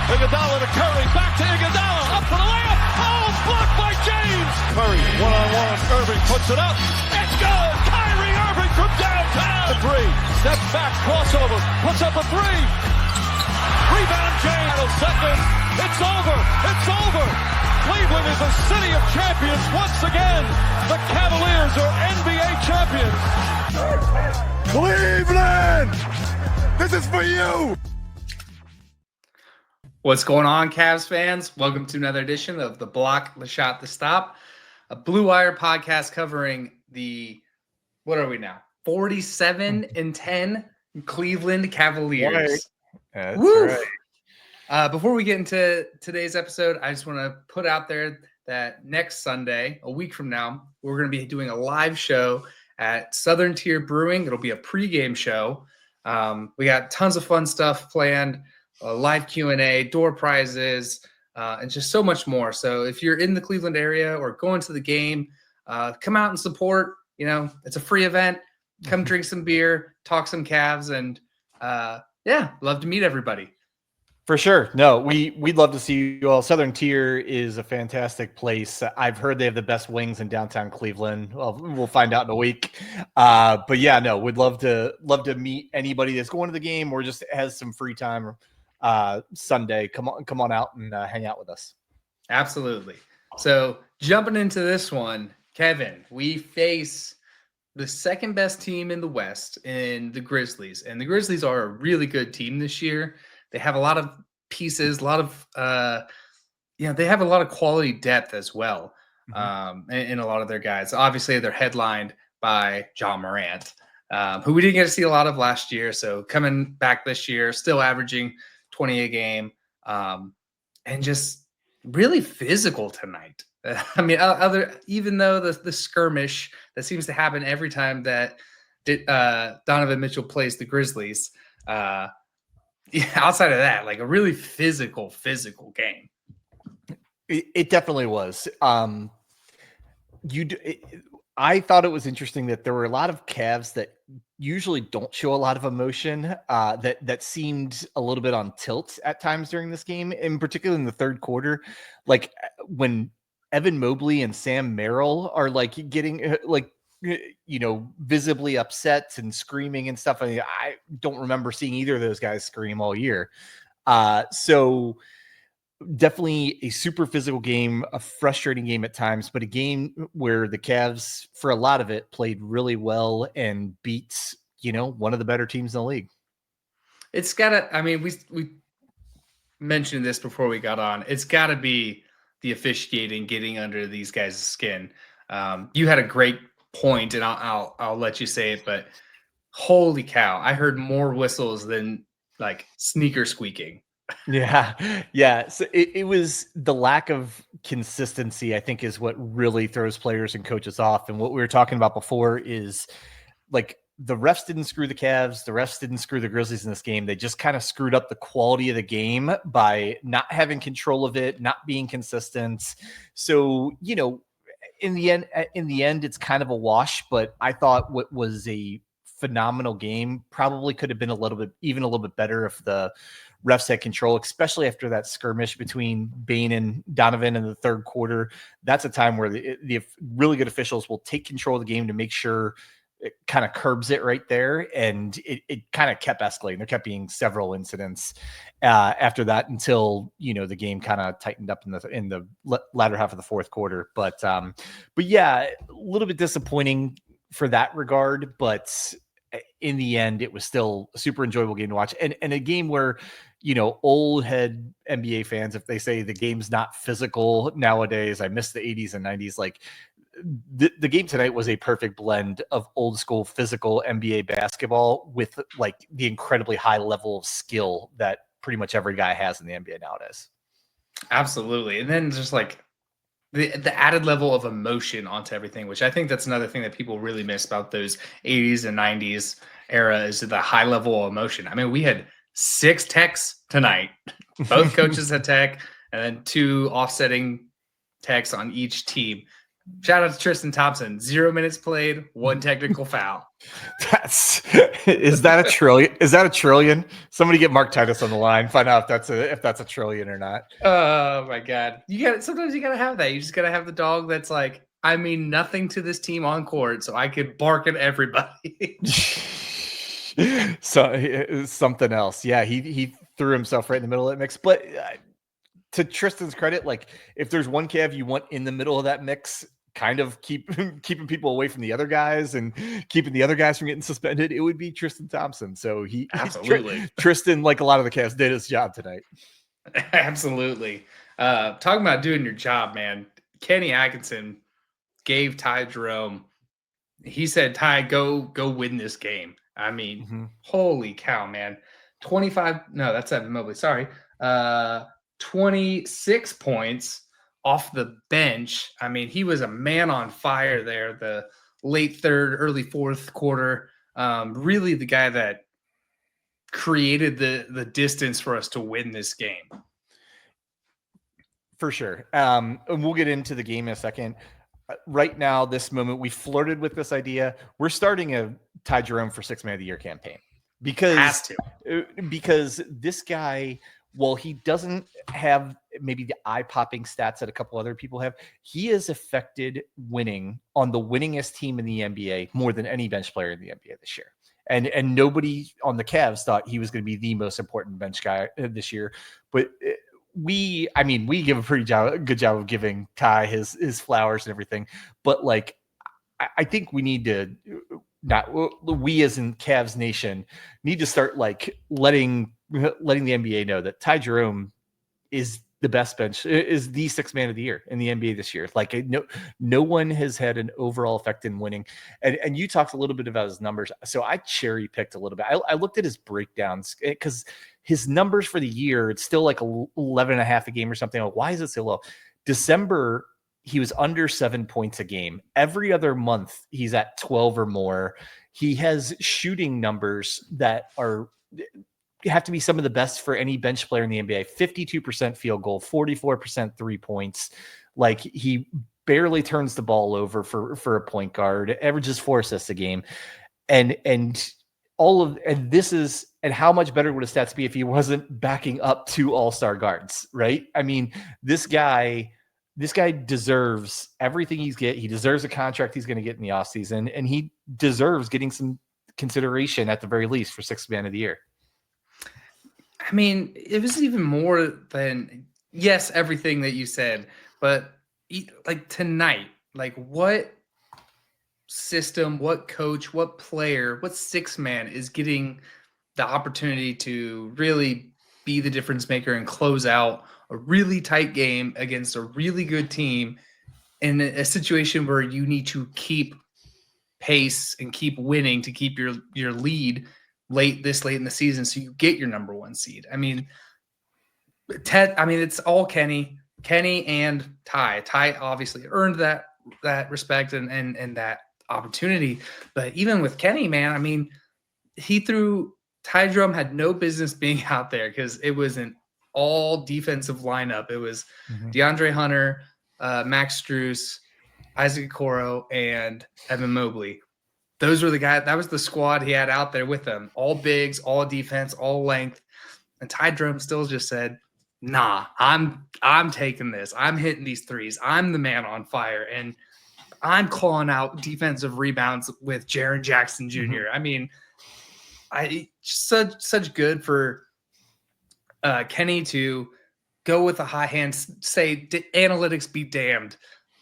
Iguodala to Curry, back to Iguodala, up for the layup. Oh, blocked by James. Curry, one-on-one. Irving puts it up. It's good. Kyrie Irving from downtown. The three, steps back, crossover, puts up a three. Rebound James. Second. It's over. It's over. Cleveland is a city of champions once again. The Cavaliers are NBA champions. Cleveland, this is for you. What's going on, Cavs fans? Welcome to another edition of The Block, The Shot, The Stop, a Blue Wire podcast covering the, what are we now, 47-10 Cleveland Cavaliers. That's Woo! right. Before we get into today's episode, I just want to put out there that next Sunday, a week from now, we're going to be doing a live show at Southern Tier Brewing. It'll be a pregame show. We got tons of fun stuff planned. Live Q&A, door prizes, and just so much more. So if you're in the Cleveland area or going to the game, come out and support. You know, it's a free event. Come drink some beer, talk some Cavs, and love to meet everybody. For sure. No, we'd love to see you all. Southern Tier is a fantastic place. I've heard they have the best wings in downtown Cleveland. Well, we'll find out in a week. But yeah, no, we'd love to meet anybody that's going to the game or just has some free time Sunday. Come on out and hang out with us. Absolutely. So jumping into this one, Kevin, we face the second best team in the West in the Grizzlies, and the Grizzlies are a really good team this year. They have a lot of pieces, a lot of they have a lot of quality depth as well, in a lot of their guys. Obviously, they're headlined by Ja Morant, who we didn't get to see a lot of last year. So coming back this year, still averaging 20 a game, and just really physical tonight. I mean, even though the skirmish that seems to happen every time that Donovan Mitchell plays the Grizzlies, outside of that, like a really physical game. It definitely was. I thought it was interesting that there were a lot of Cavs that usually don't show a lot of emotion, that seemed a little bit on tilt at times during this game, in particular in the third quarter. Like when Evan Mobley and Sam Merrill are like getting visibly upset and screaming and stuff. I mean, I don't remember seeing either of those guys scream all year. So definitely a super physical game, a frustrating game at times, but a game where the Cavs, for a lot of it, played really well and beats, one of the better teams in the league. It's gotta, I mean, we mentioned this before we got on. It's gotta be the officiating getting under these guys' skin. You had a great point, and I'll let you say it, but holy cow, I heard more whistles than like sneaker squeaking. Yeah. So it was the lack of consistency, I think, is what really throws players and coaches off. And what we were talking about before is like the refs didn't screw the Cavs, the refs didn't screw the Grizzlies in this game. They just kind of screwed up the quality of the game by not having control of it, not being consistent. So, in the end, it's kind of a wash, but I thought what was a phenomenal game probably could have been a little bit better if the refs had control, especially after that skirmish between Bane and Donovan in the third quarter. That's a time where the really good officials will take control of the game to make sure it kind of curbs it right there. And it kind of kept escalating. There kept being several incidents after that until, the game kind of tightened up in the latter half of the fourth quarter. But yeah, a little bit disappointing for that regard, but in the end, it was still a super enjoyable game to watch. And a game where, old head NBA fans, if they say the game's not physical nowadays, I miss the 80s and 90s, like the game tonight was a perfect blend of old school physical NBA basketball with like the incredibly high level of skill that pretty much every guy has in the NBA nowadays. Absolutely. And then just like the added level of emotion onto everything, which I think that's another thing that people really miss about those 80s and 90s era, is the high level of emotion. I mean, we had 6 techs tonight. Both coaches had tech, and then 2 offsetting techs on each team. Shout out to Tristan Thompson. 0 minutes played, 1 technical foul. Is that a trillion? Is that a trillion? Somebody get Mark Titus on the line. Find out if that's a trillion or not. Oh my God. Sometimes you gotta have that. You just gotta have the dog that's like, I mean nothing to this team on court, so I could bark at everybody. So something else. Yeah, he threw himself right in the middle of that mix. But to Tristan's credit, like if there's one Cav you want in the middle of that mix, kind of keeping people away from the other guys and keeping the other guys from getting suspended, it would be Tristan Thompson. So Absolutely. Tristan, like a lot of the Cavs, did his job tonight. Absolutely. Talking about doing your job, man. Kenny Atkinson gave Ty Jerome. He said, Ty, go win this game. I mean, holy cow, man. 25. No, that's Evan Mobley. Sorry. 26 points off the bench. I mean, he was a man on fire there, the late third, early fourth quarter. Really the guy that created the distance for us to win this game. For sure. And we'll get into the game in a second. Right now, this moment, we flirted with this idea. We're starting a Ty Jerome for 6th Man of the Year campaign because this guy, while he doesn't have maybe the eye-popping stats that a couple other people have, he has affected winning on the winningest team in the NBA more than any bench player in the NBA this year. And nobody on the Cavs thought he was going to be the most important bench guy this year. But we give a pretty good job of giving Ty his flowers and everything. But like, I think we need to we as in Cavs Nation need to start like letting the NBA know that Ty Jerome is the best bench, is the 6th Man of the Year in the NBA this year. Like no one has had an overall effect in winning. And you talked a little bit about his numbers. So I cherry picked a little bit. I looked at his breakdowns because his numbers for the year, it's still like 11.5 a game or something. Why is it so low? December, he was under 7 points a game. Every other month, he's at 12 or more. He has shooting numbers that have to be some of the best for any bench player in the NBA. 52% field goal, 44% 3 points. Like he barely turns the ball over for a point guard, averages 4 assists a game. And how much better would his stats be if he wasn't backing up 2 all-star guards, right? I mean, this guy deserves everything he deserves a contract he's going to get in the offseason, and he deserves getting some consideration at the very least for 6th Man of the Year. I mean, it was even more than, yes, everything that you said, but like tonight, like what system, what coach, what player, what 6th man is getting the opportunity to really be the difference maker and close out a really tight game against a really good team in a situation where you need to keep pace and keep winning to keep your lead late in the season so you get your number 1 seed. I mean, it's all Kenny and Ty. Ty obviously earned that respect and that opportunity. But even with Kenny, man, I mean, Ty Jerome had no business being out there because it was an all defensive lineup. It was DeAndre Hunter, Max Strus, Isaac Okoro, and Evan Mobley. Those were the guys. That was the squad he had out there with them. All bigs, all defense, all length. And Ty Jerome still just said, "Nah, I'm taking this. I'm hitting these threes. I'm the man on fire, and I'm clawing out defensive rebounds with Jaren Jackson Jr." I mean, such good for Kenny to go with a high hand, say analytics be damned.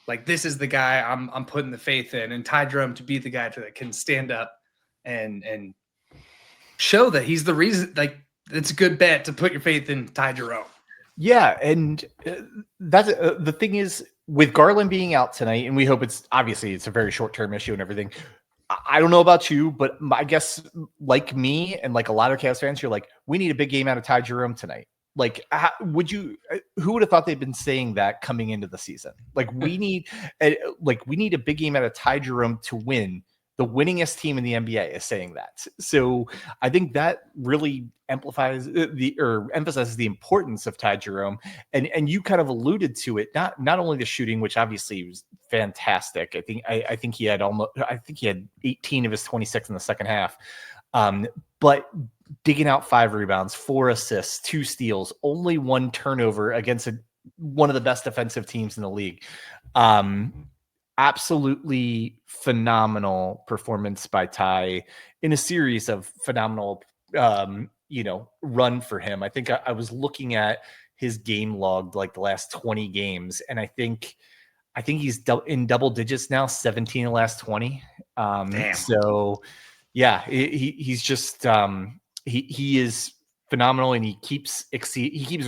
Like, this is the guy I'm putting the faith in, and Ty Jerome to be the guy that can stand up and show that he's the reason. Like, it's a good bet to put your faith in Ty Jerome. Yeah, and that's the thing is with Garland being out tonight, and we hope it's a very short-term issue and everything. I don't know about you, but I guess like me and like a lot of Cavs fans, you're like, we need a big game out of Ty Jerome tonight. Like, who would have thought they'd been saying that coming into the season? Like, we need a big game out of Ty Jerome to win The winningest team in the NBA is saying that. So I think that really emphasizes the importance of Ty Jerome. And you kind of alluded to it, not only the shooting, which obviously was fantastic. I think he had 18 of his 26 in the second half. But digging out 5 rebounds, 4 assists, 2 steals, only 1 turnover against one of the best defensive teams in the league. Absolutely phenomenal performance by Ty in a series of phenomenal, run for him. I think I was looking at his game log, like the last 20 games, and I think he's in double digits now, 17 of the last 20. Damn. So yeah, he's just he is phenomenal, and he keeps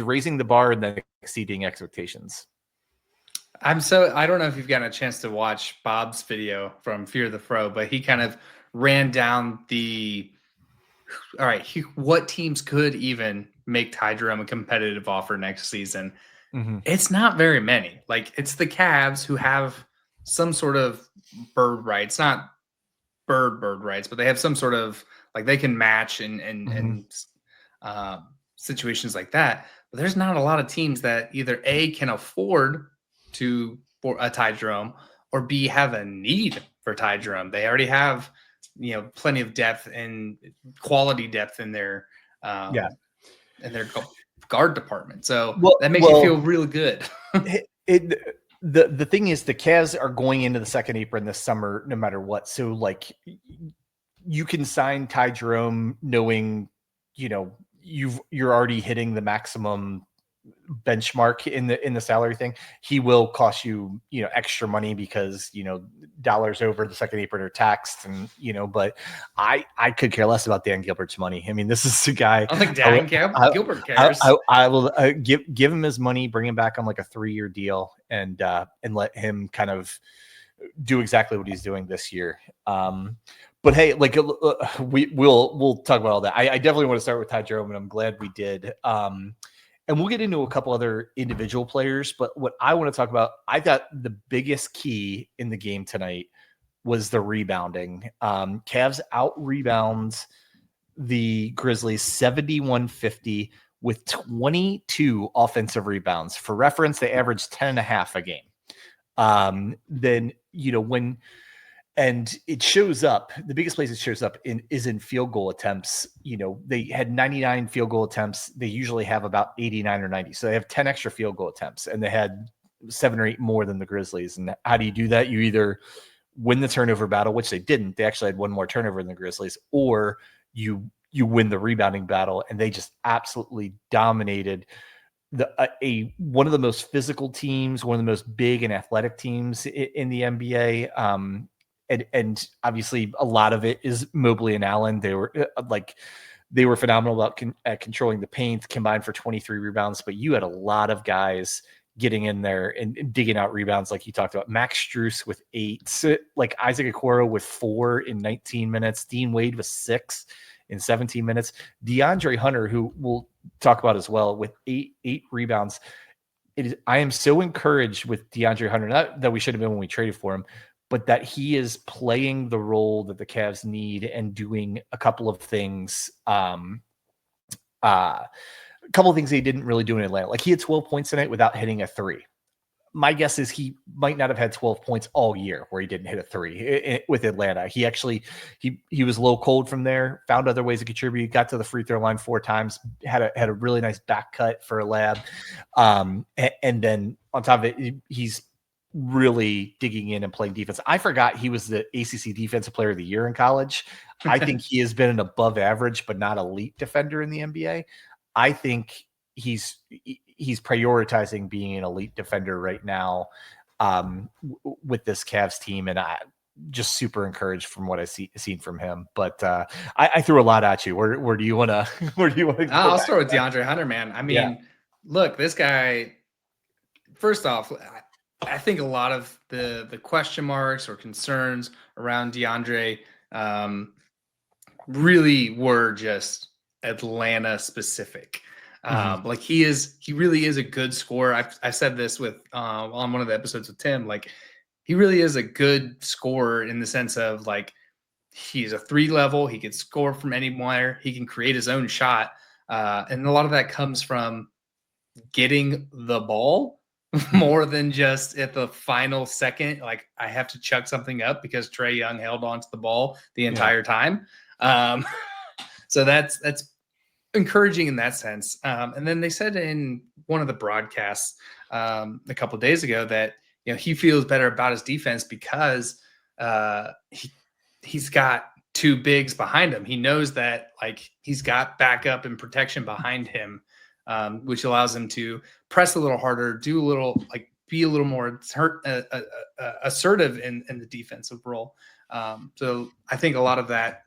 raising the bar and then exceeding expectations. I don't know if you've gotten a chance to watch Bob's video from Fear the Fro, but he kind of ran down what teams could even make Ty Jerome a competitive offer next season. Mm-hmm. It's not very many. Like, it's the Cavs who have some sort of bird rights, not bird rights, but they have some sort of, like, they can match and situations like that. But there's not a lot of teams that either A, can afford for a Ty Jerome, or B, have a need for Ty Jerome. They already have, plenty of depth and quality depth in their in their guard department. So that makes you feel really good. The thing is, the Cavs are going into the second apron this summer, no matter what. So, like, you can sign Ty Jerome knowing, you're already hitting the maximum benchmark in the salary thing. He will cost you, extra money because, dollars over the second apron are taxed, and, but I could care less about Dan Gilbert's money. I mean, this is a guy. I don't think Dan Gilbert cares. I will give him his money, bring him back on like a 3-year deal, and let him kind of do exactly what he's doing this year. But hey, like, we'll talk about all that. I definitely want to start with Ty Jerome, and I'm glad we did. And we'll get into a couple other individual players, but what I want to talk about, I thought the biggest key in the game tonight was the rebounding. Cavs out-rebound the Grizzlies 71-50 with 22 offensive rebounds. For reference, they averaged 10.5 a game. Then, and it shows up, the biggest place it shows up is in field goal attempts. They had 99 field goal attempts. They usually have about 89 or 90. So they have 10 extra field goal attempts, and they had 7 or 8 more than the Grizzlies. And how do you do that? You either win the turnover battle, which they didn't. They actually had 1 more turnover than the Grizzlies, or you win the rebounding battle. And they just absolutely dominated one of the most physical teams, one of the most big and athletic teams in the NBA. And obviously a lot of it is Mobley and Allen. They were phenomenal at controlling the paint, combined for 23 rebounds, but you had a lot of guys getting in there and digging out rebounds. Like you talked about, Max Strus with 8, like Isaac Okoro with 4 in 19 minutes, Dean Wade with 6 in 17 minutes, DeAndre Hunter, who we'll talk about as well, with 8 rebounds. I am so encouraged with DeAndre Hunter, not that we should have been when we traded for him, but that he is playing the role that the Cavs need and doing a couple of things. He didn't really do in Atlanta. Like, he had 12 points tonight without hitting a 3. My guess is he might not have had 12 points all year where he didn't hit a 3 with Atlanta. He actually, he was low cold from there, found other ways to contribute, got to the free throw line 4 times, had a really nice back cut for a lab. And then on top of it, he's really digging in and playing defense. I forgot he was the ACC Defensive Player of the Year in college. I think he has been an above average, but not elite defender in the NBA. I think he's prioritizing being an elite defender right now with this Cavs team. And I just super encouraged from what I've seen from him. But I threw a lot at you. Where do you want to, I'll start with DeAndre Hunter, man. I mean, Look, this guy, first off, I think a lot of the question marks or concerns around DeAndre really were just Atlanta specific. Like, he really is a good scorer. I said this with on one of the episodes with Tim. Like, he really is a good scorer in the sense of, like, He's a 3 level. He can score from anywhere. He can create his own shot. And a lot of that comes from getting the ball more than just at the final second. Like, I have to chuck something up because Trae Young held onto the ball the entire time. So that's encouraging in that sense. And then they said in one of the broadcasts a couple of days ago that, he feels better about his defense because he's got 2 bigs behind him. He knows that, like, he's got backup and protection behind him, which allows him to press a little harder, do a little, like, be a little more assertive in the defensive role. So I think a lot of the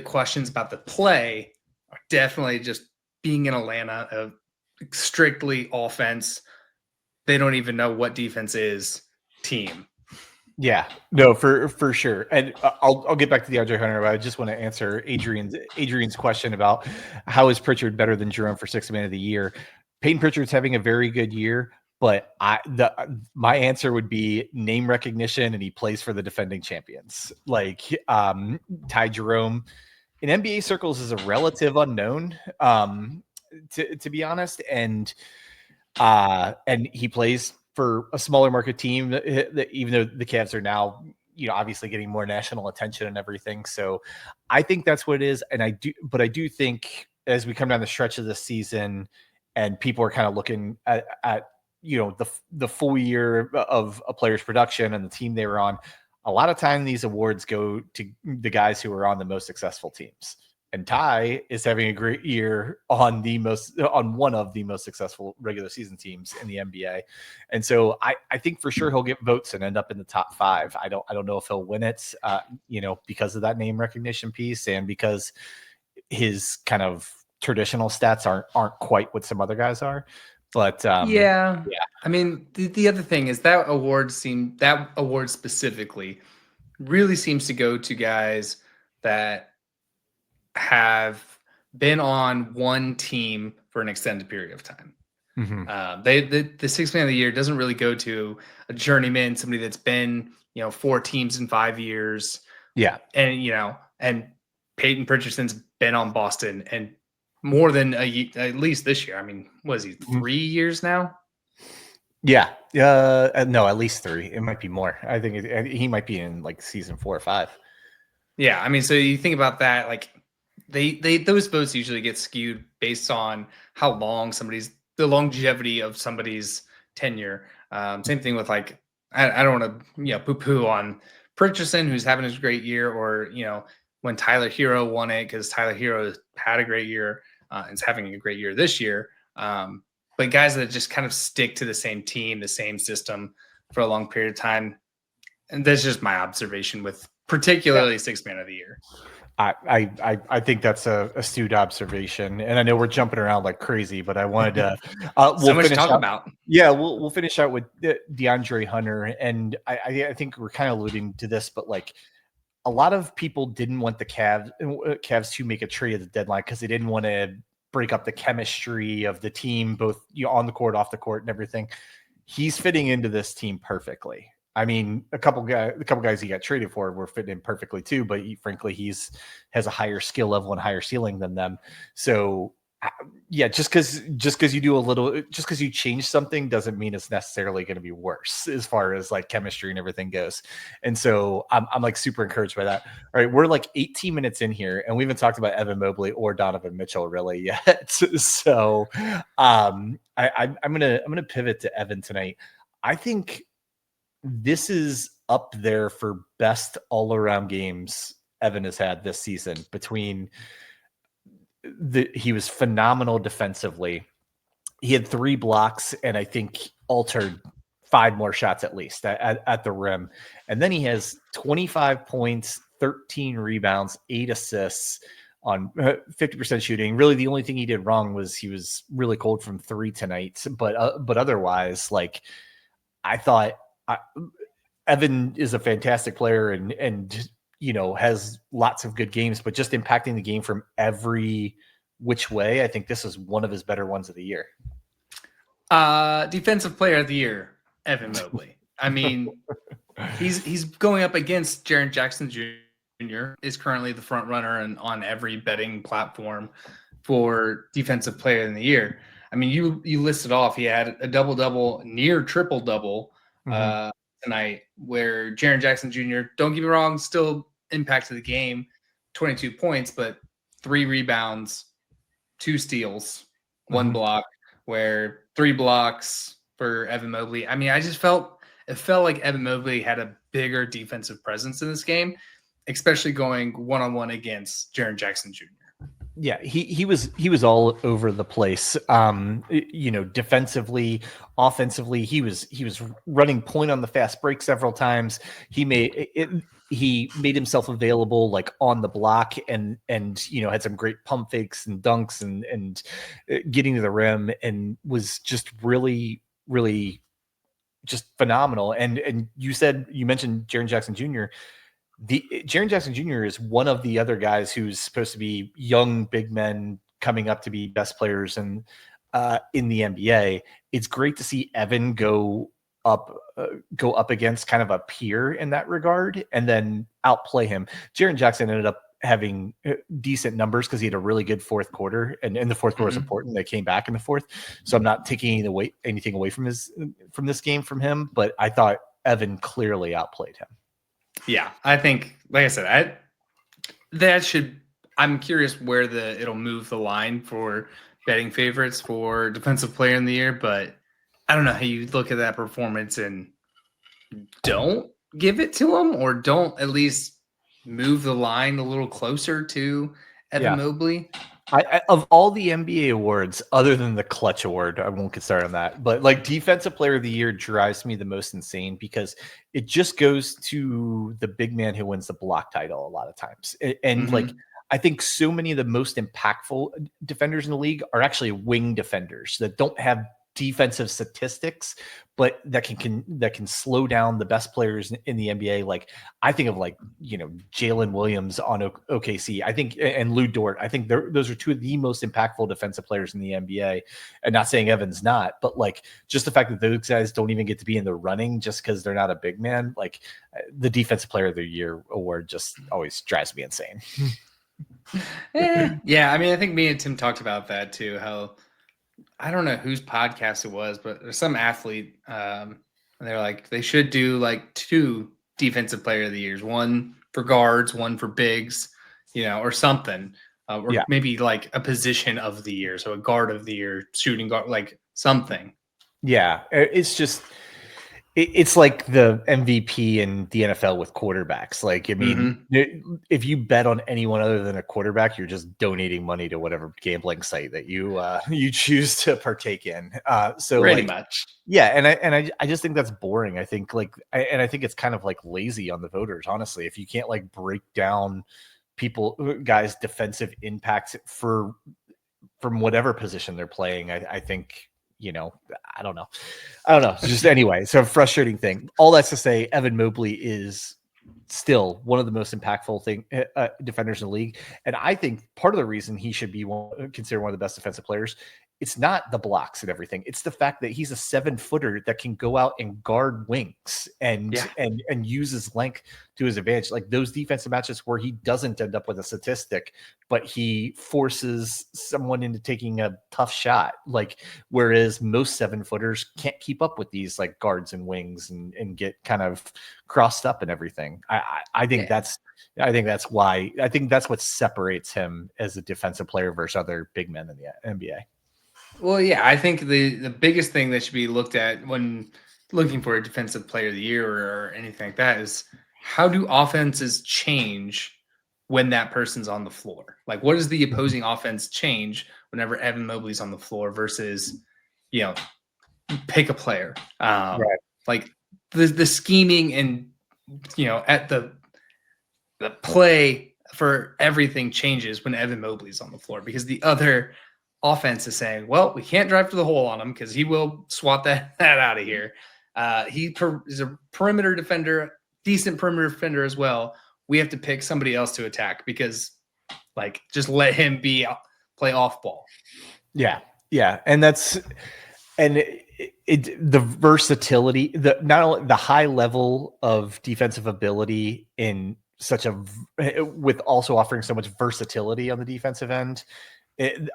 questions about the play are definitely just being in Atlanta of strictly offense. They don't even know what defense is team. Yeah, no, for sure. And I'll get back to the DeAndre Hunter, but I just want to answer Adrian's question about how is Pritchard better than Jerome for Sixth Man of the Year. Peyton Pritchard's having a very good year, but my answer would be name recognition, and he plays for the defending champions. Like, Ty Jerome in NBA circles is a relative unknown, to be honest, and he plays for a smaller market team, even though the Cavs are now, obviously getting more national attention and everything. So I think that's what it is. And I do think as we come down the stretch of the season and people are kind of looking at the full year of a player's production and the team they were on, a lot of time these awards go to the guys who are on the most successful teams. And Ty is having a great year on one of the most successful regular season teams in the NBA. And so I think for sure he'll get votes and end up in the top 5. I don't know if he'll win it, because of that name recognition piece and because his kind of traditional stats aren't quite what some other guys are. But yeah. I mean, the other thing is that award specifically really seems to go to guys that have been on one team for an extended period of time. Mm-hmm. The Sixth Man of the Year doesn't really go to a journeyman, somebody that's been, 4 teams in 5 years. Yeah. And, and Peyton Pritchard's been on Boston and more than at least this year. I mean, was he 3 years now? Yeah. No, at least 3. It might be more. I think he might be in like season 4 or 5. Yeah. I mean, so you think about that, like, those votes usually get skewed based on how long the longevity of somebody's tenure. Same thing with, like, I don't want to poo-poo on Pritchard, who's having a great year, or when Tyler Hero won it, because Tyler Hero had a great year and is having a great year this year. But guys that just kind of stick to the same team, the same system for a long period of time, and that's just my observation with particularly Sixth Man of the Year. I think that's a astute observation, and I know we're jumping around like crazy, but I wanted to so much to talk about. Yeah, we'll finish out with DeAndre Hunter, and I think we're kind of alluding to this, but like a lot of people didn't want the Cavs to make a trade at the deadline because they didn't want to break up the chemistry of the team, both on the court, off the court, and everything. He's fitting into this team perfectly. I mean, the couple guys he got traded for were fitting in perfectly too, but frankly, has a higher skill level and higher ceiling than them. So, yeah, just because you change something doesn't mean it's necessarily going to be worse as far as like chemistry and everything goes. And so I'm like super encouraged by that. All right, we're like 18 minutes in here, and we haven't talked about Evan Mobley or Donovan Mitchell really yet. So, I'm gonna pivot to Evan tonight. I think this is up there for best all-around games Evan has had this season. He was phenomenal defensively. He had 3 blocks and I think altered 5 more shots at least at the rim. And then he has 25 points, 13 rebounds, 8 assists on 50% shooting. Really, the only thing he did wrong was he was really cold from 3 tonight. But otherwise, like, I thought Evan is a fantastic player and has lots of good games, but just impacting the game from every which way. I think this is one of his better ones of the year. Defensive player of the year, Evan Mobley. I mean, He's going up against Jaren Jackson Jr. is currently the front runner and on every betting platform for defensive player of the year. I mean, you listed off. He had a double-double, near triple-double tonight, where Jaren Jackson Jr., don't get me wrong, still impacted the game, 22 points, but 3 rebounds, 2 steals, 1 block, where 3 blocks for Evan Mobley. I mean, it felt like Evan Mobley had a bigger defensive presence in this game, especially going one-on-one against Jaren Jackson Jr. Yeah, he was all over the place. Defensively, offensively, he was running point on the fast break several times. He made himself available like on the block and had some great pump fakes and dunks and getting to the rim, and was just really, really just phenomenal. And you mentioned Jaren Jackson Jr. Jaren Jackson Jr. is one of the other guys who's supposed to be young big men coming up to be best players in the NBA. It's great to see Evan go up against kind of a peer in that regard and then outplay him. Jaren Jackson ended up having decent numbers because he had a really good fourth quarter, and the fourth quarter was important. They came back in the fourth, so I'm not taking anything away from this game from him, but I thought Evan clearly outplayed him. Yeah, I think, like I said, I'm curious where it'll move the line for betting favorites for defensive player in the year, but I don't know how you look at that performance and don't give it to him, or don't at least move the line a little closer to Evan Mobley. I of all the NBA awards, other than the clutch award, I won't get started on that, but like defensive player of the year drives me the most insane because it just goes to the big man who wins the block title a lot of times. And like, I think so many of the most impactful defenders in the league are actually wing defenders that don't have defensive statistics, but that can slow down the best players in the NBA. Like I think of Jalen Williams on OKC. I think, and Lou Dort. I think those are two of the most impactful defensive players in the NBA. And not saying Evan's not, but like just the fact that those guys don't even get to be in the running just because they're not a big man. Like the defensive player of the year award just always drives me insane. Yeah, I mean, I think me and Tim talked about that too. How I don't know whose podcast it was, but there's some athlete, and they're like, they should do like 2 defensive player of the years, one for guards, one for bigs, or something, or maybe like a position of the year. So a guard of the year, shooting guard, like something. Yeah. It's just, it's like the MVP in the NFL with quarterbacks. Like, I mean, if you bet on anyone other than a quarterback, you're just donating money to whatever gambling site that you choose to partake in. So pretty much. Yeah. And I just think that's boring. I think I think it's kind of like lazy on the voters, honestly, if you can't like break down guys' defensive impacts from whatever position they're playing. I think, I don't know. Just anyway, so frustrating thing. All that's to say, Evan Mobley is still one of the most impactful defenders in the league. And I think part of the reason he should be considered one of the best defensive players, it's not the blocks and everything. It's the fact that he's a 7-footer that can go out and guard wings and use his length to his advantage. Like those defensive matches where he doesn't end up with a statistic, but he forces someone into taking a tough shot. Like, whereas most 7-footers can't keep up with these like guards and wings and get kind of crossed up and everything. I think that's what separates him as a defensive player versus other big men in the NBA. Well, yeah, I think the biggest thing that should be looked at when looking for a defensive player of the year or anything like that is, how do offenses change when that person's on the floor? Like, what does the opposing offense change whenever Evan Mobley's on the floor versus, pick a player? Right. Like the scheming and, at the play for everything changes when Evan Mobley's on the floor, because the other offense is saying, well, we can't drive to the hole on him because he will swat that out of here. He is a perimeter defender, decent perimeter defender as well. We have to pick somebody else to attack because, just let him play off ball. Yeah. And that's And the versatility, not only the high level of defensive ability in with also offering so much versatility on the defensive end.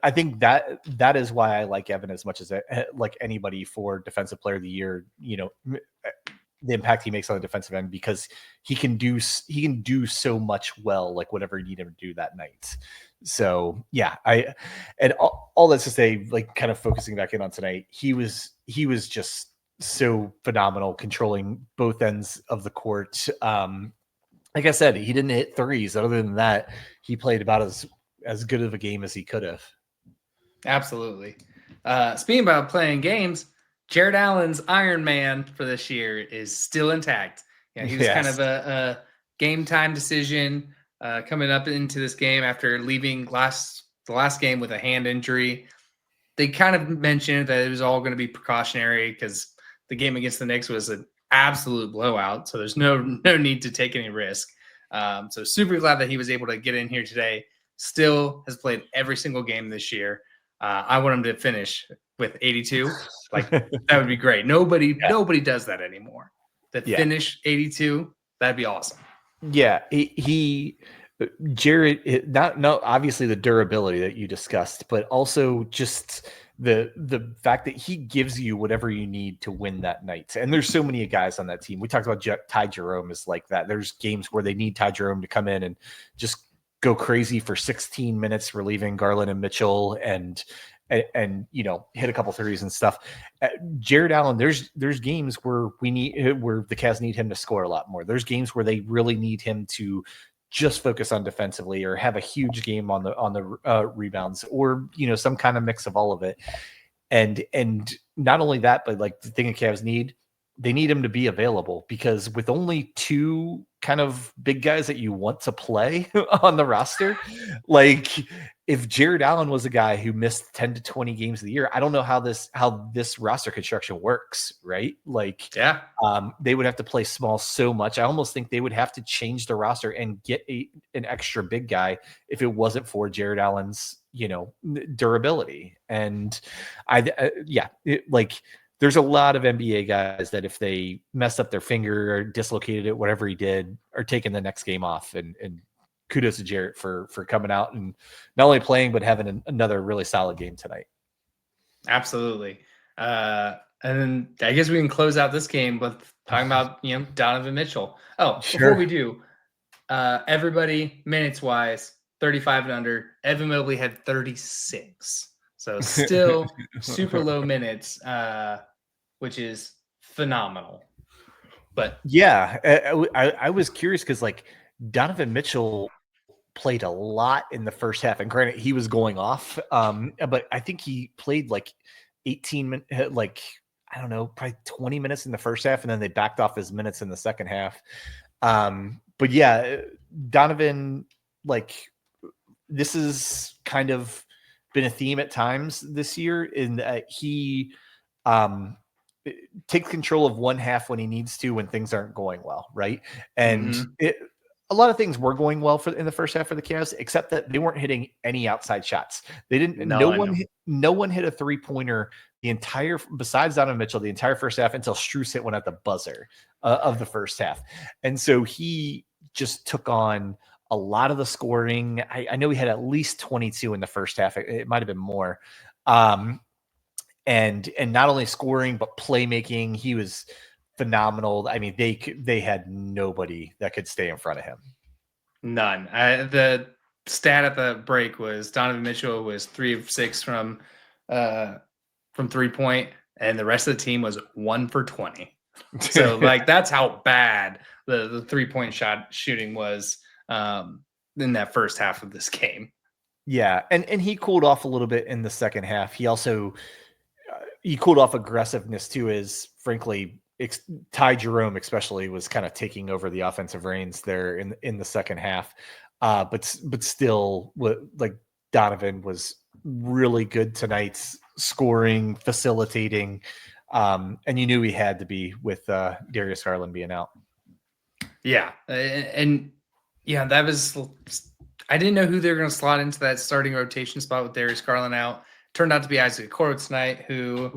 I think that is why I like Evan as much as like anybody for Defensive Player of the Year. The impact he makes on the defensive end, because he can do so much well, like whatever you need him to do that night. So yeah, and all that's to say, like kind of focusing back in on tonight, he was just so phenomenal controlling both ends of the court. Like I said, he didn't hit threes. Other than that, he played about as good of a game as he could have. Absolutely. Speaking about playing games, Jared Allen's Iron Man for this year is still intact. Yeah, he was kind of a game time decision coming up into this game after leaving the last game with a hand injury. They kind of mentioned that it was all going to be precautionary because the game against the Knicks was an absolute blowout. So there's no need to take any risk. So super glad that he was able to get in here today. Still has played every single game this year. I want him to finish with 82. Like that would be great. Nobody does that anymore. Finish 82, that'd be awesome. Yeah, Jared, obviously the durability that you discussed, but also just the fact that he gives you whatever you need to win that night. And there's so many guys on that team. We talked about Ty Jerome is like that. There's games where they need Ty Jerome to come in and just go crazy for 16 minutes, relieving Garland and Mitchell and hit a couple threes and stuff. Jared Allen, there's games where where the Cavs need him to score a lot more. There's games where they really need him to just focus on defensively or have a huge game on the rebounds, or some kind of mix of all of it. And not only that, but like the thing the Cavs need, they need him to be available, because with only two kind of big guys that you want to play on the roster, like if Jared Allen was a guy who missed 10 to 20 games of the year, I don't know how this roster construction works, right? Like, they would have to play small so much. I almost think they would have to change the roster and get an extra big guy if it wasn't for Jared Allen's, durability. And there's a lot of NBA guys that if they mess up their finger or dislocated it, whatever he did, are taking the next game off. And kudos to Jarrett for coming out and not only playing, but having another really solid game tonight. Absolutely. And then I guess we can close out this game with talking about, Donovan Mitchell. Oh, sure. Before we do, everybody minutes wise, 35 and under. Evan Mobley had 36. So still super low minutes, which is phenomenal. But yeah, I was curious because like Donovan Mitchell played a lot in the first half, and granted he was going off, but I think he played like 18 minutes, like I don't know, probably 20 minutes in the first half, and then they backed off his minutes in the second half. But yeah, Donovan, like this is kind of been a theme at times this year in that he takes control of one half when he needs to, when things aren't going well, right? And a lot of things were going well in the first half for the Cavs, except that they weren't hitting any outside shots. They didn't. No one hit a 3-pointer besides Donovan Mitchell the entire first half until Strus hit one at the buzzer of the first half, and so he just took on a lot of the scoring. I know he had at least 22 in the first half. It might have been more. And not only scoring, but playmaking. He was phenomenal. I mean, they had nobody that could stay in front of him. None. The stat at the break was Donovan Mitchell was 3 of 6 from 3-point, and the rest of the team was 1 for 20. So like that's how bad the 3-point shooting was in that first half of this game. Yeah, and he cooled off a little bit in the second half. He also he cooled off aggressiveness too, as frankly Ty Jerome especially was kind of taking over the offensive reins there in the second half. But still, like Donovan was really good tonight, scoring, facilitating, and you knew he had to be with Darius Garland being out. Yeah, and yeah, that was. I didn't know who they were going to slot into that starting rotation spot with Darius Garland out. turned out to be Isaac Okoro tonight, who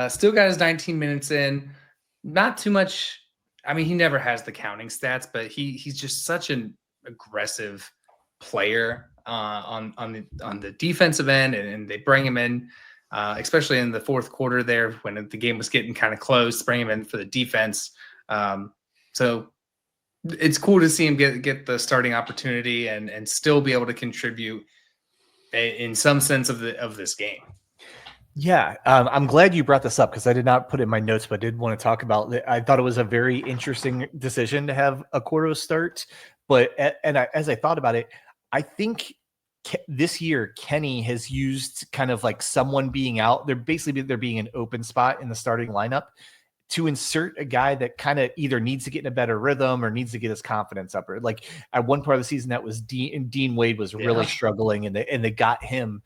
still got his 19 minutes in. Not too much. I mean, he never has the counting stats, but he's just such an aggressive player on the defensive end, and they bring him in, especially in the fourth quarter there when the game was getting kind of close. Bring him in for the defense. So it's cool to see him get the starting opportunity and still be able to contribute in some sense of this game. Yeah, I'm glad you brought this up because I did not put it in my notes, but I did want to talk about it. I thought it was a very interesting decision to have Okoro start, but as I thought about it, I think this year Kenny has used kind of like someone being out. There being an open spot in the starting lineup to insert a guy that kind of either needs to get in a better rhythm or needs to get his confidence up. Or like at one part of the season, that was Dean Wade was really struggling, and they got him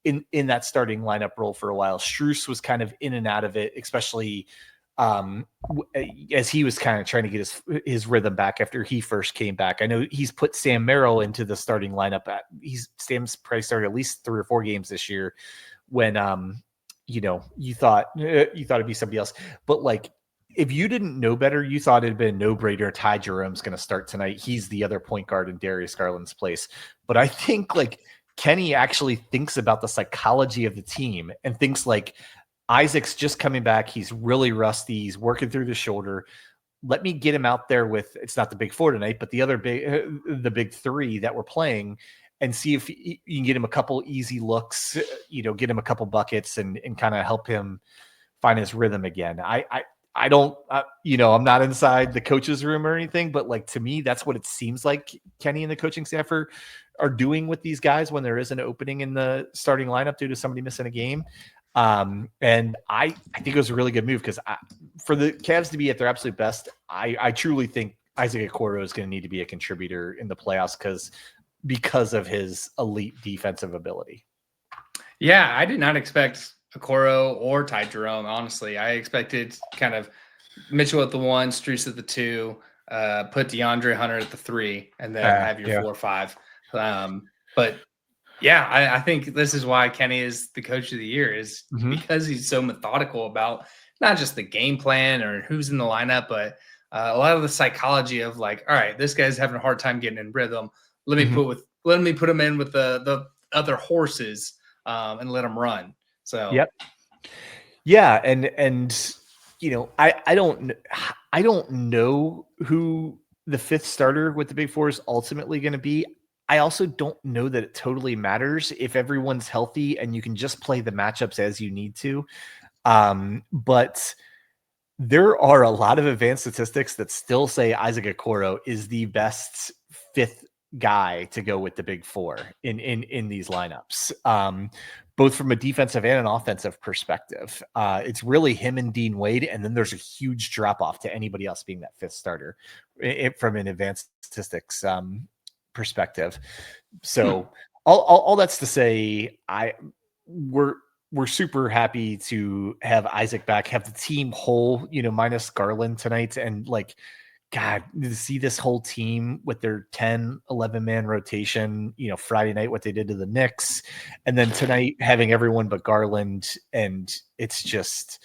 in that starting lineup role for a while. Strus was kind of in and out of it, especially as he was kind of trying to get his rhythm back after he first came back. I know he's put Sam Merrill into the starting lineup. Sam's probably started at least 3 or 4 games this year when you thought it'd be somebody else. But like, if you didn't know better, you thought it'd been a no-brainer. Ty Jerome's going to start tonight. He's the other point guard in Darius Garland's place. But I think like Kenny actually thinks about the psychology of the team and thinks like, Isaac's just coming back. He's really rusty. He's working through the shoulder. Let me get him out there with, it's not the big 4 tonight, but the other the big 3 that we're playing, and see if you can get him a couple easy looks, get him a couple buckets and kind of help him find his rhythm again. I don't, I'm not inside the coach's room or anything, but like, to me, that's what it seems like Kenny and the coaching staff are doing with these guys when there is an opening in the starting lineup due to somebody missing a game. And I think it was a really good move because for the Cavs to be at their absolute best, I truly think Isaac Okoro is going to need to be a contributor in the playoffs because of his elite defensive ability. Yeah, I did not expect Okoro or Ty Jerome, honestly. I expected kind of Mitchell at the 1, Strus at the 2, put DeAndre Hunter at the 3, and then have your 4 or 5. But yeah, I think this is why Kenny is the coach of the year, is because he's so methodical about not just the game plan or who's in the lineup, but a lot of the psychology of like, all right, this guy's having a hard time getting in rhythm. Let me put him in with the other horses and let him run. So yeah, and I don't know who the 5th starter with the big 4 is ultimately going to be. I also don't know that it totally matters if everyone's healthy and you can just play the matchups as you need to. But there are a lot of advanced statistics that still say Isaac Okoro is the best 5th guy to go with the big 4 in these lineups, both from a defensive and an offensive perspective. It's really him and Dean Wade, and then there's a huge drop off to anybody else being that 5th starter from an advanced statistics perspective. So all that's to say, we're super happy to have Isaac back, have the team whole, minus Garland tonight. And like, God, to see this whole team with their 10, 11 man rotation, Friday night, what they did to the Knicks, and then tonight having everyone but Garland. And it's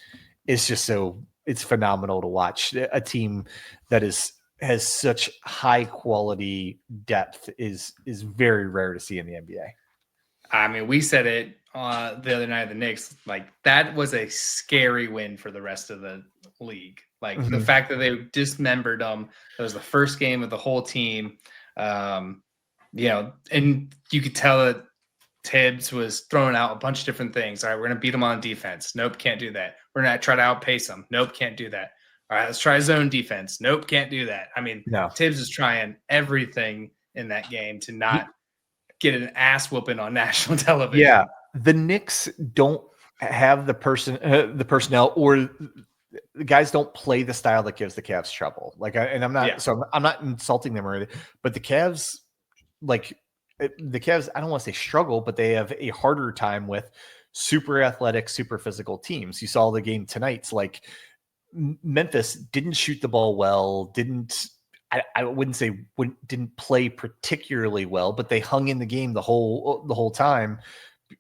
phenomenal to watch a team that has such high quality depth is very rare to see in the NBA. I mean, we said it the other night of the Knicks, like that was a scary win for the rest of the league. Like the fact that they dismembered them, that was the first game of the whole team. And you could tell that Tibbs was throwing out a bunch of different things. All right, we're going to beat them on defense. Nope, can't do that. We're going to try to outpace them. Nope, can't do that. All right, let's try zone defense. Nope, can't do that. I mean, Tibbs is trying everything in that game to not get an ass whooping on national television. Yeah, the Knicks don't have the personnel, or the guys don't play the style that gives the Cavs trouble. I'm not insulting them or anything, but the Cavs, I don't want to say struggle, but they have a harder time with super athletic, super physical teams. You saw the game tonight. It's like Memphis didn't shoot the ball well, didn't play particularly well, but they hung in the game the whole time.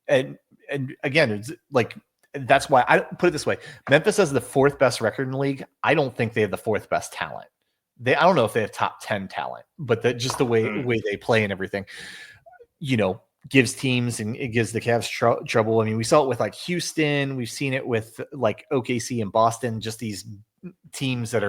And and again, it's like that's why I put it this way: Memphis has the 4th best record in the league. I don't think they have the 4th best talent. I don't know if they have top 10 talent, but just the way they play and everything, gives teams and it gives the Cavs trouble. I mean, we saw it with like Houston. We've seen it with like OKC and Boston. Just these teams that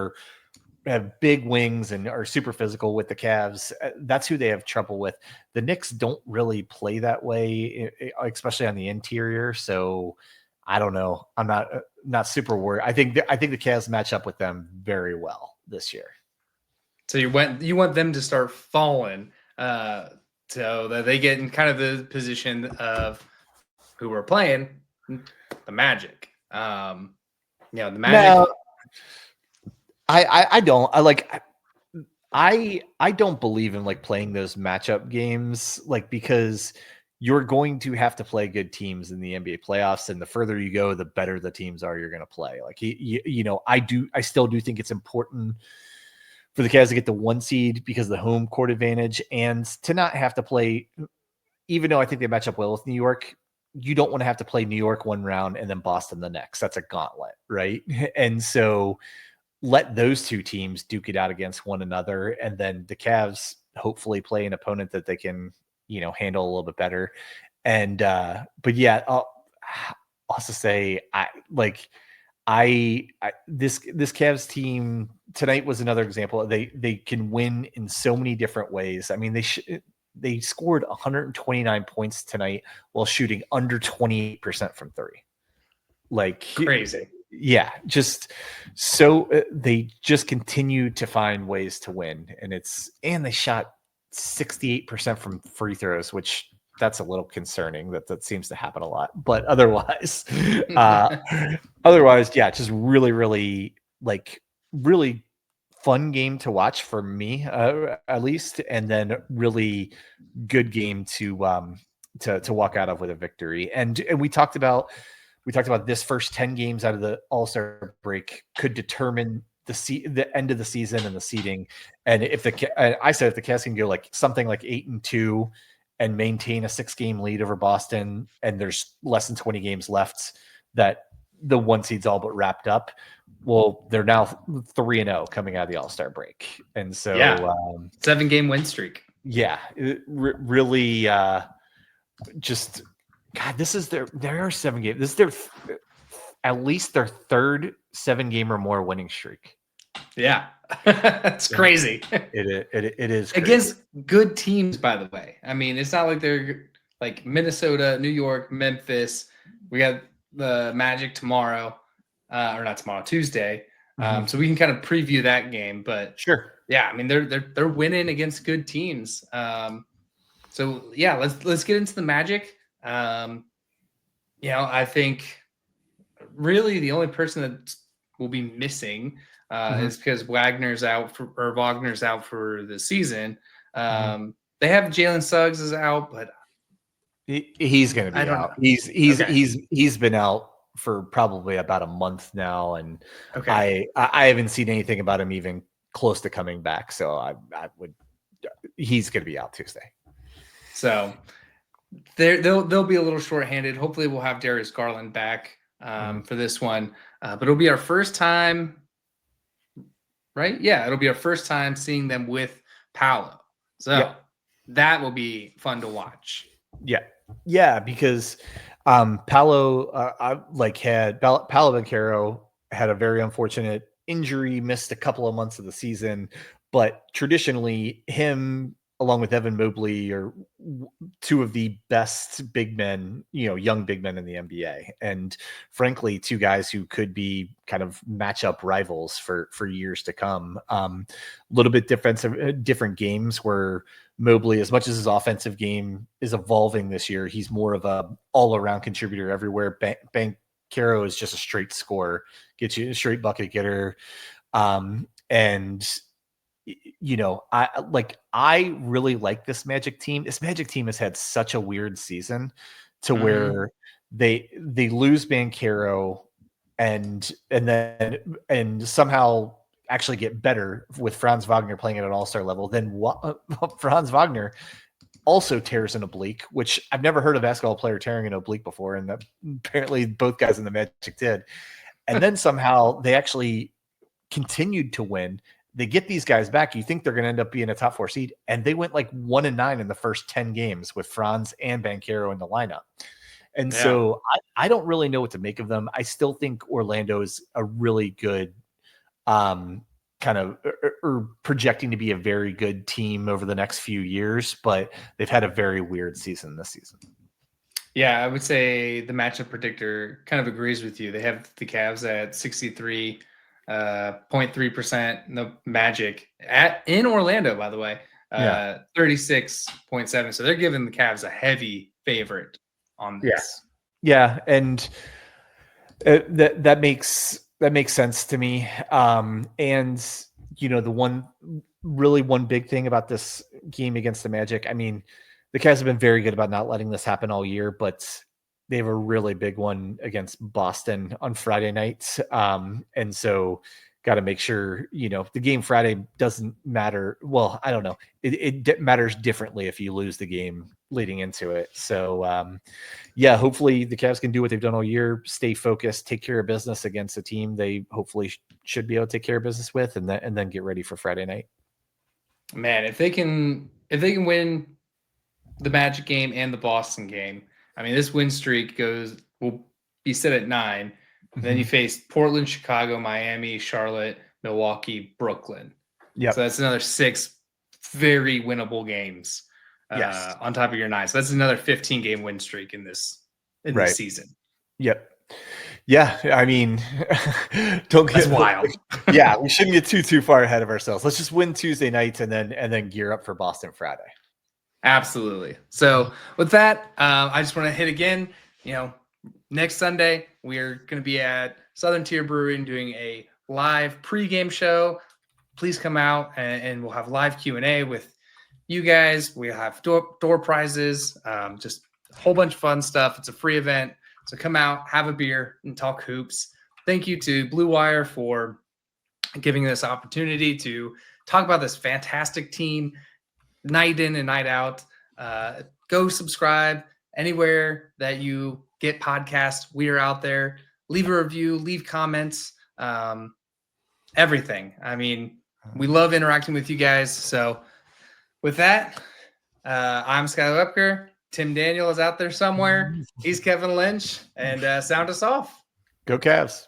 have big wings and are super physical with the Cavs. That's who they have trouble with. The Knicks don't really play that way, especially on the interior. So I don't know. I'm not super worried. I think the Cavs match up with them very well this year. So you want them to start falling, so that they get in kind of the position of who we're playing, the Magic. The Magic. No, I don't. I don't believe in like playing those matchup games, like because you're going to have to play good teams in the NBA playoffs, and the further you go, the better the teams are you're going to play. Like I still do think it's important for the Cavs to get the 1 seed because of the home court advantage and to not have to play, even though I think they match up well with New York, you don't want to have to play New York 1 round and then Boston the next. That's a gauntlet, right? And so let those 2 teams duke it out against one another. And then the Cavs hopefully play an opponent that they can, handle a little bit better. And, but yeah, I'll also say this Cavs team tonight was another example. They can win in so many different ways. I mean, they scored 129 points tonight while shooting under 28% from 3. Like crazy. Yeah, just so they just continue to find ways to win, and they shot 68% from free throws, which that's a little concerning that seems to happen a lot, but otherwise, yeah, just really, really really fun game to watch for me, at least. And then really good game to walk out of with a victory. And we talked about this first 10 games out of the All-Star break could determine the end of the season and the seeding. And I said if the Cavs can go like something like 8-2 and maintain a 6-game lead over Boston, and there's less than 20 games left, that the 1 seed's all but wrapped up. Well, they're now 3-0 coming out of the All-Star break. And so 7-game win streak. Yeah, really just God, there are 7 games. This is their at least their 3rd 7-game or more winning streak. Yeah. It's crazy. It is crazy. Against good teams, by the way. I mean, it's not like they're like Minnesota, New York, Memphis. We got the Magic tomorrow, or not tomorrow, Tuesday. So we can kind of preview that game. But sure, yeah, I mean they're winning against good teams. So yeah, let's get into the Magic. I think really the only person that will be missing is because Wagner's out for the season. They have Jalen Suggs is out, but he's going to be out. He's been out for probably about a month now, and I haven't seen anything about him even close to coming back. So he's going to be out Tuesday. So they'll be a little shorthanded. Hopefully we'll have Darius Garland back for this one, but it'll be our first time, right? Yeah, it'll be our first time seeing them with Paolo. So that will be fun to watch. Yeah, because Paolo Banchero had a very unfortunate injury, missed a couple of months of the season, but traditionally him along with Evan Mobley are 2 of the best big men, young big men in the NBA. And frankly, 2 guys who could be kind of matchup rivals for years to come. A little bit different games where Mobley, as much as his offensive game is evolving this year, he's more of a all-around contributor everywhere. Banchero is just a straight scorer, gets you a straight bucket getter. I really like this Magic team. This Magic team has had such a weird season to where they lose Banchero and somehow actually get better with Franz Wagner playing at an all-star level. Then Franz Wagner also tears an oblique, which I've never heard a basketball player tearing an oblique before, and that apparently both guys in the Magic did. And then somehow they actually continued to win. They get these guys back. You think they're going to end up being a top 4 seed, and they went like 1-9 in the first 10 games with Franz and Banchero in the lineup. And so I don't really know what to make of them. I still think Orlando is a really good kind of or projecting to be a very good team over the next few years, but they've had a very weird season this season. Yeah, I would say the matchup predictor kind of agrees with you. They have the Cavs at 63.3%, the Magic in Orlando, by the way, 36.7. So they're giving the Cavs a heavy favorite on this. Yeah, and that makes sense to me. And the one big thing about this game against the Magic, I mean, the Cavs have been very good about not letting this happen all year, but they have a really big one against Boston on Friday night. And so got to make sure, the game Friday doesn't matter. Well, I don't know. It matters differently if you lose the game leading into it. So hopefully the Cavs can do what they've done all year, stay focused, take care of business against a team they hopefully should be able to take care of business with, and then get ready for Friday night. Man, if they can win the Magic game and the Boston game, I mean, this win streak will be set at 9. Mm-hmm. Then you face Portland, Chicago, Miami, Charlotte, Milwaukee, Brooklyn. Yeah. So that's another 6 very winnable games on top of your 9. So that's another 15-game win streak in this season. Yep. Yeah. I mean, that's wild. Yeah. We shouldn't get too far ahead of ourselves. Let's just win Tuesday night and then gear up for Boston Friday. Absolutely. So with that, I just want to hit again, next Sunday, we're going to be at Southern Tier Brewing doing a live pregame show. Please come out and we'll have live Q&A with you guys. We'll have door prizes, just a whole bunch of fun stuff. It's a free event. So come out, have a beer, and talk hoops. Thank you to Blue Wire for giving us opportunity to talk about this fantastic team night in and night out. Go subscribe anywhere that you get podcasts. We are out there. Leave a review, leave comments, everything. I mean, we love interacting with you guys. So with that, I'm Skylar Epker. Tim Daniel is out there somewhere. He's Kevin Lynch, and sound us off. Go Cavs.